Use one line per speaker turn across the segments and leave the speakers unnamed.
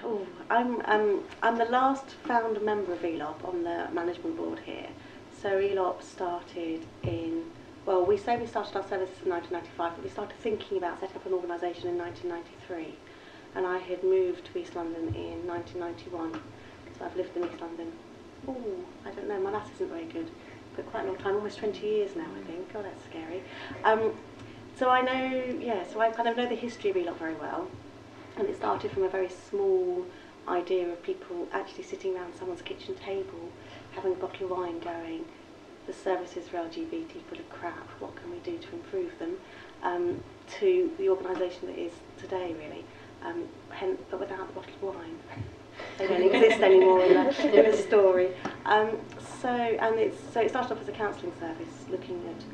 Oh, I'm the last founder member of ELOP on the management board here. So ELOP started in, well, we say we started our services in 1995, but we started thinking about setting up an organisation in 1993. And I had moved to East London in 1991. So I've lived in East London, oh, I don't know, my maths isn't very good, but quite a long time, almost 20 years now, I think. God, that's scary. So I know, yeah, so I kind of know the history of ELOP very well. And it started from a very small idea of people actually sitting around someone's kitchen table, having a bottle of wine going, the services for LGBT full of crap, what can we do to improve them, to the organisation that is today, really, but without the bottle of wine. They don't exist anymore in the story. So it started off as a counselling service, looking at,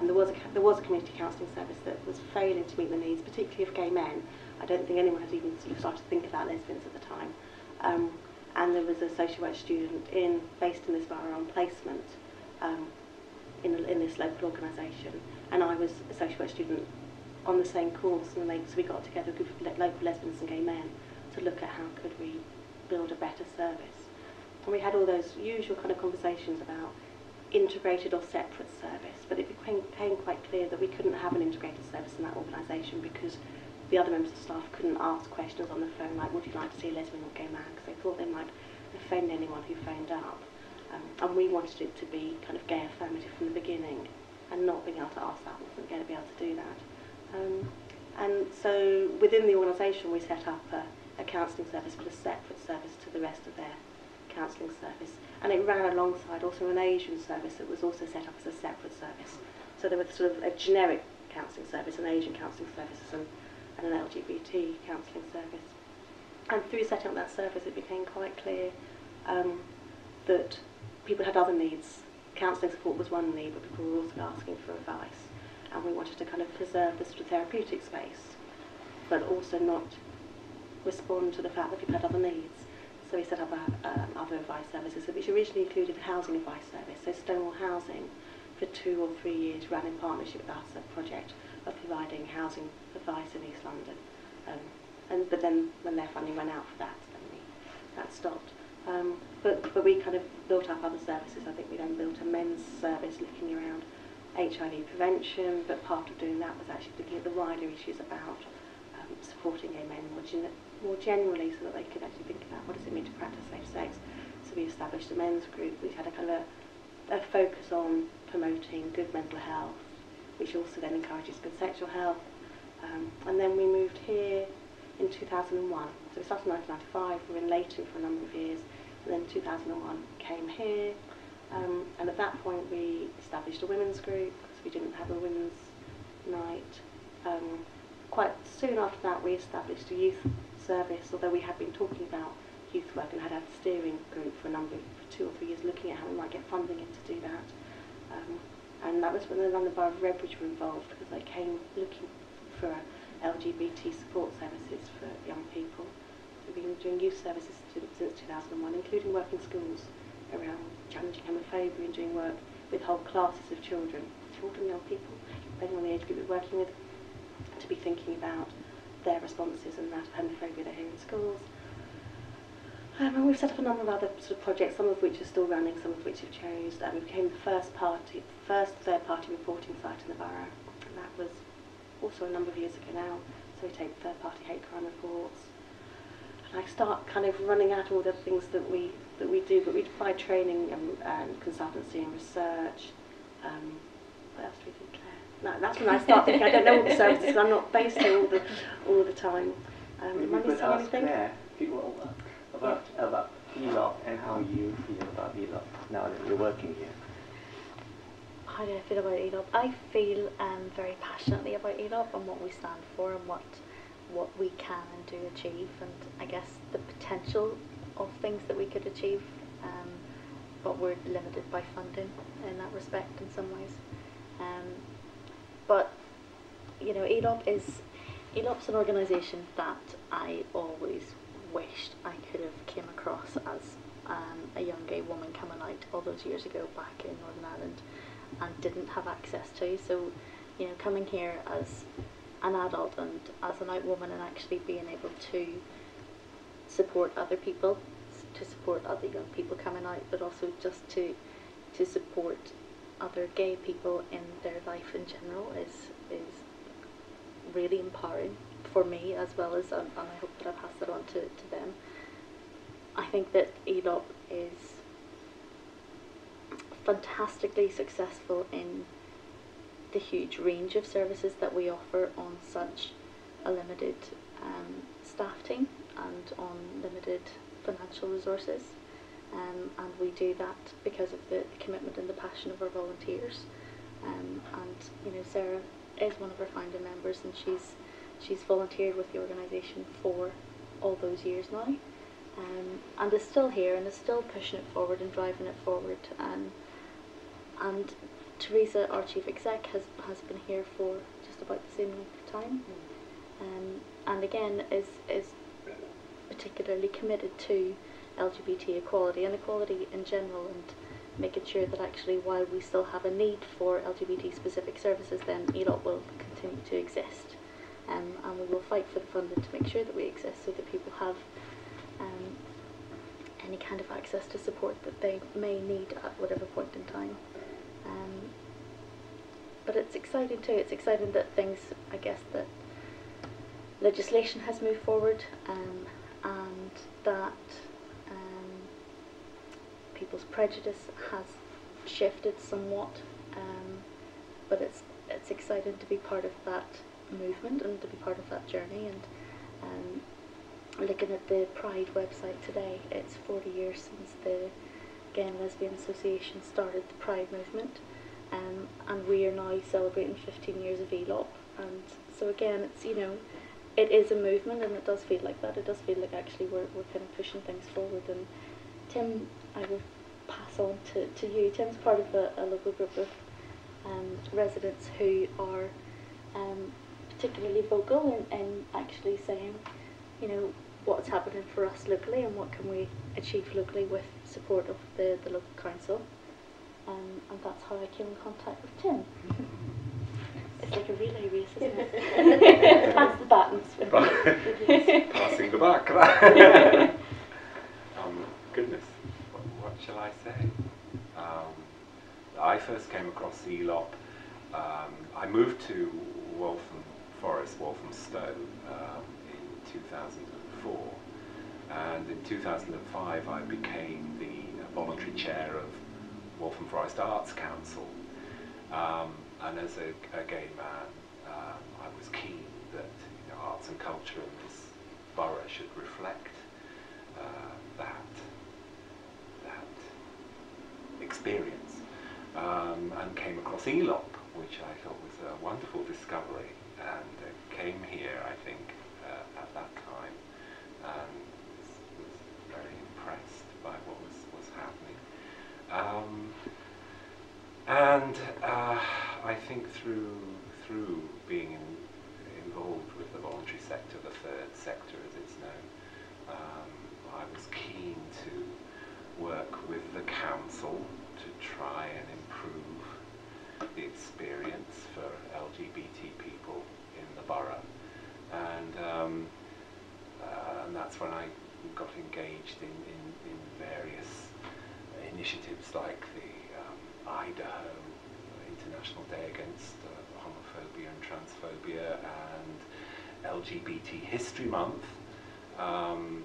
there was a community counselling service that was failing to meet the needs, particularly of gay men. I don't think anyone had even sort of started to think about lesbians at the time. And there was a social work student based in this borough on placement in this local organisation, and I was a social work student on the same course, and so we got together a group of local lesbians and gay men to look at how could we build a better service. And we had all those usual kind of conversations about integrated or separate service, but it became quite clear that we couldn't have an integrated service in that organisation because the other members of staff couldn't ask questions on the phone like, would you like to see a lesbian or gay man, because they thought they might offend anyone who phoned up. And we wanted it to be kind of gay affirmative from the beginning, and not being able to ask that wasn't going to be able to do that. And so within the organisation we set up a counselling service, but a separate service to the rest of their counselling service. And it ran alongside also an Asian service that was also set up as a separate service. So there was sort of a generic counselling service, an Asian counselling service, and an LGBT counselling service. And through setting up that service it became quite clear that people had other needs. Counselling support was one need, but people were also asking for advice. And we wanted to kind of preserve the sort of therapeutic space, but also not respond to the fact that people had other needs. So we set up other advice services, which originally included a housing advice service. So Stonewall Housing, for 2 or 3 years, ran in partnership with us a project of providing housing advice in East London. But then when their funding went out for that, then that stopped. But we kind of built up other services. I think we then built a men's service looking around HIV prevention, but part of doing that was actually looking at the wider issues about supporting gay men more generally, so that they could actually think about what does it mean to practice safe sex. So we established a men's group which had a kind of a focus on promoting good mental health, which also then encourages good sexual health. And then we moved here in 2001. So we started in 1995, we were in Leighton for a number of years, and then 2001 came here. And at that point we established a women's group, because we didn't have a women's night. Quite soon after that we established a youth service, although we had been talking about youth work and had a steering group for 2 or 3 years looking at how we might get funding in to do that. And that was when the London Borough of Redbridge were involved, because they came looking for LGBT support services for young people. We've been doing youth services since 2001, including work in schools around challenging homophobia and doing work with whole classes of children, young people, depending on the age group we're working with, to be thinking about their responses and that of homophobia they hear in schools. And we've set up a number of other sort of projects, some of which are still running, some of which have changed. We became the first third-party reporting site in the borough, and that was also a number of years ago now. So we take third-party hate crime reports, and I start kind of running out all the things that we do, but we provide training and consultancy and research. What else do we think, Claire? No, that's when I start thinking I don't know all the services because I'm not based here all the time.
Maybe we could ask Claire about ELOP and how you feel about ELOP now that you're working here.
How do I feel about ELOP? I feel very passionately about ELOP and what we stand for and what we can and do achieve, and I guess the potential of things that we could achieve, but we're limited by funding in that respect in some ways. But you know, ELOP's an organisation that I always wished I could have came across as a young gay woman coming out all those years ago back in Northern Ireland and didn't have access to. So, you know, coming here as an adult and as an out woman and actually being able to support other people, to support other young people coming out, but also just to support other gay people in their life in general is really empowering for me, as well as, and I hope that I pass that on to them. I think that ELOP is fantastically successful in the huge range of services that we offer on such a limited staff team and on limited financial resources, and we do that because of the commitment and the passion of our volunteers, and you know, Sarah is one of our founding members, and she's volunteered with the organisation for all those years now, and is still here and is still pushing it forward and driving it forward, and Teresa, our chief exec, has been here for just about the same length of time, and again is particularly committed to LGBT equality and equality in general, and making sure that actually while we still have a need for LGBT specific services, then ELOP will continue to exist, and we will fight for the funding to make sure that we exist, so that people have any kind of access to support that they may need at whatever point in time. But it's exciting too. It's exciting that things, I guess, that legislation has moved forward, and that people's prejudice has shifted somewhat. But it's exciting to be part of that movement and to be part of that journey. And looking at the Pride website today, it's 40 years since the Gay and Lesbian Association started the Pride movement, and we are now celebrating 15 years of ELOP, and so again, it's, you know, it is a movement, and it does feel like that. It does feel like actually we're kind of pushing things forward. And Tim, I will pass on to you. Tim's part of a local group of residents who are particularly vocal in actually saying, you know, what's happening for us locally and what can we achieve locally with support of the local council, and that's how I came in contact with Tim. It's like a relay race, isn't it? Pass the batons.
Passing the back. Goodness, what shall I say? I first came across ELOP. I moved to Waltham Forest, Walthamstow, in 2004, and in 2005 I became the voluntary chair of Waltham Forest Arts Council, and as a gay man I was keen that, you know, arts and culture in this borough should reflect that experience, and came across ELOP, which I thought was a wonderful discovery, and came here, I think, at that time, and was very impressed by what was happening. And I think through being involved with the voluntary sector, the third sector as it's known, I was keen to work with the council to try and improve the experience for LGBT people in the borough, and that's when I got engaged in various initiatives like the Idaho International Day Against Homophobia and Transphobia, and LGBT History Month, on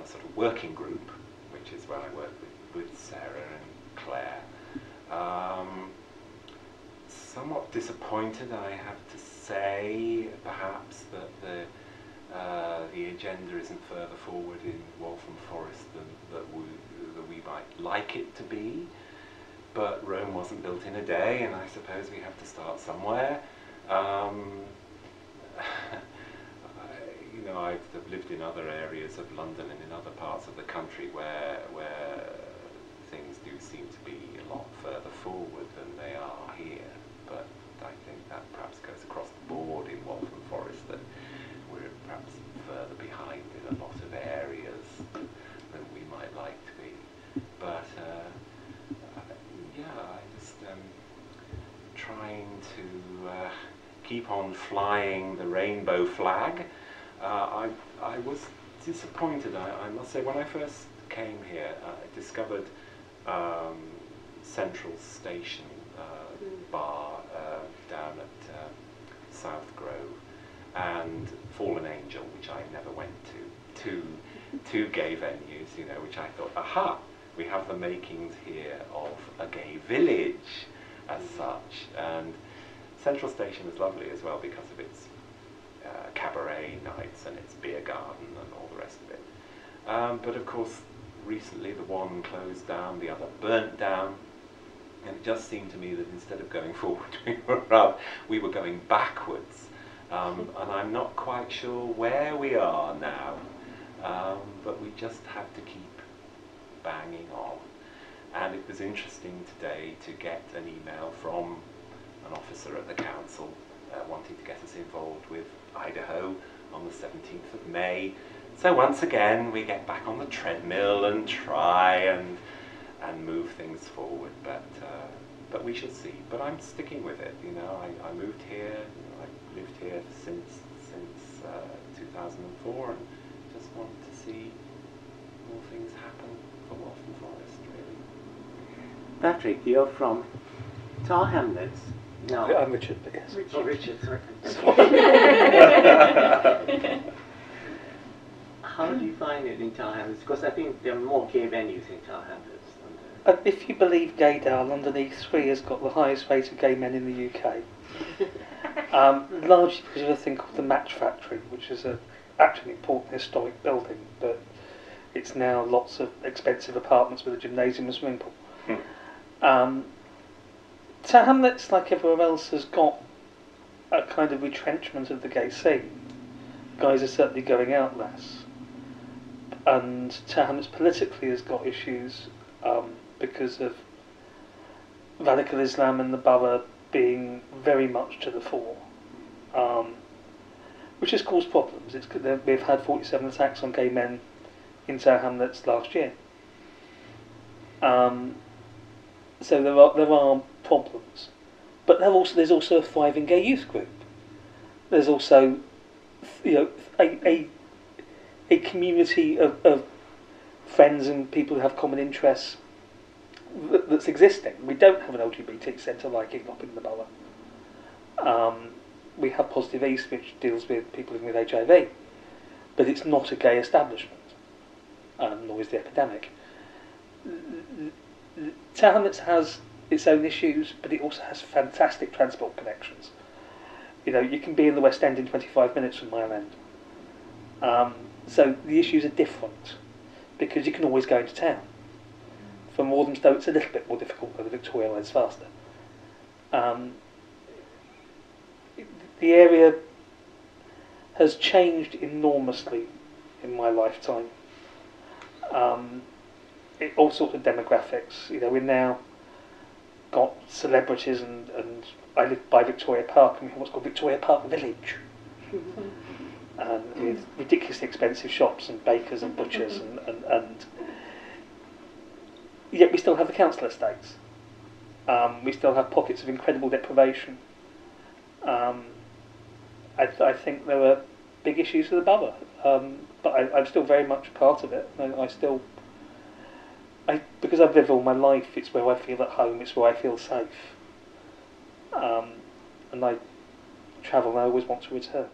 a sort of working group, which is where I work with Sarah and Claire. Somewhat disappointed, I have to say, perhaps, that the agenda isn't further forward in Waltham Forest than we might like it to be. But Rome wasn't built in a day, and I suppose we have to start somewhere. You know, I've lived in other areas of London and in other parts of the country where things do seem to be a lot further forward than they are here. But I think that perhaps goes across the board in Waltham Forest, that we're perhaps further behind in a lot of areas than we might like to be. But yeah, I just trying to keep on flying the rainbow flag. I was disappointed, I must say. When I first came here, I discovered Central Station bar down at South Grove, and Fallen Angel, which I never went to. Two gay venues, you know, which I thought, aha, we have the makings here of a gay village as such. And Central Station is lovely as well because of its cabaret nights and its beer garden and all the rest of it. But of course, recently the one closed down, the other burnt down, and it just seemed to me that instead of going forward, we were going backwards. And I'm not quite sure where we are now, but we just have to keep banging on. And it was interesting today to get an email from an officer at the council wanting to get us involved with Idaho on the 17th of May. So once again, we get back on the treadmill and try and move things forward, but we shall see. But I'm sticking with it, you know. I moved here, you know, I've lived here since 2004, and just want to see more things happen for Waltham Forest, really.
Patrick, you're from Tower Hamlets. No.
I'm Richard, but yes.
Oh, Richard, sorry. How do you find it in Tower Hamlets? Because I think there are more gay venues in Tower Hamlets than there.
If you believe Gaydar, London E3 has got the highest rate of gay men in the UK. Largely because of a thing called the Match Factory, which is actually an important historic building, but it's now lots of expensive apartments with a gymnasium and swimming pool. Tower Hamlets, like everywhere else, has got a kind of retrenchment of the gay scene. Guys are certainly going out less. And Tower Hamlets politically has got issues because of radical Islam and the borough being very much to the fore, which has caused problems. We've had 47 attacks on gay men in Tower Hamlets last year. So there are problems, but there's also a thriving gay youth group. There's also, you know, a community of friends and people who have common interests that's existing. We don't have an LGBT centre like ELOP in the borough. We have Positive East, which deals with people living with HIV, but it's not a gay establishment, nor is the epidemic. Tower Hamlets has its own issues, but it also has fantastic transport connections. You know, you can be in the West End in 25 minutes from Mile End. So the issues are different, because you can always go into town. From Walthamstow it's a little bit more difficult, but the Victoria line's faster. The area has changed enormously in my lifetime. All sorts of demographics. You know, we've now got celebrities, and I live by Victoria Park, and we have what's called Victoria Park Village, with ridiculously expensive shops and bakers and butchers, and yet we still have the council estates. We still have pockets of incredible deprivation. I think there are big issues with the borough, but I'm still very much part of it. Because I've lived all my life, it's where I feel at home, it's where I feel safe. And I travel and I always want to return.